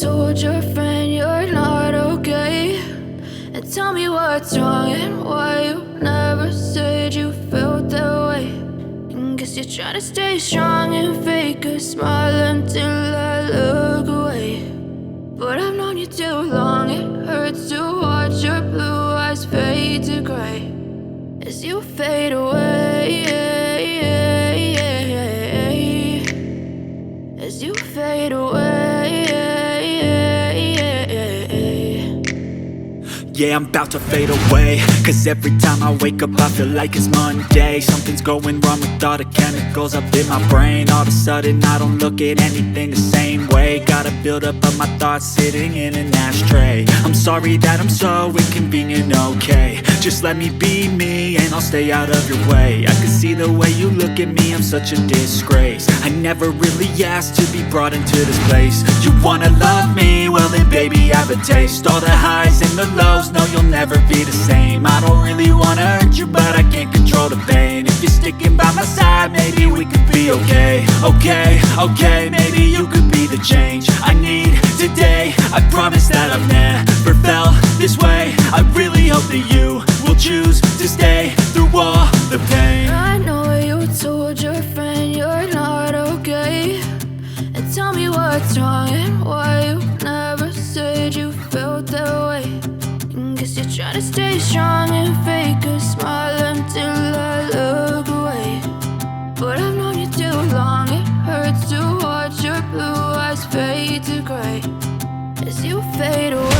told your friend you're not okay, and tell me what's wrong and why you never said you felt that way. And guess you're trying to stay strong and fake a smile until I look away. But I've known you too long, it hurts to watch your blue eyes fade to gray as you fade away, as you fade away. Yeah, I'm about to fade away, cause every time I wake up I feel like it's Monday. Something's going wrong with all the chemicals up in my brain. All of a sudden I don't look at anything the same way. Gotta build up of my thoughts sitting in an ashtray. I'm sorry that I'm so inconvenient, okay. Just let me be me and I'll stay out of your way. I can see the way you look at me, I'm such a disgrace. I never really asked to be brought into this place. You wanna love me? Well then baby I have a taste. All the highs and the lows, no you'll never be the same. I don't really wanna hurt you but I can't control the pain. If you're sticking by my side maybe we could be okay. Okay, maybe you could be the change I need today. I promise that I've never felt this way. I really hope that you will choose to stay through all the pain. I know you told your friend you're not okay, and tell me what's wrong and why you never said you felt that way. And guess you're trying to stay strong and fake a smile until I look away. But I've known you too long, it hurts to watch your blue eyes fade to gray as you fade away.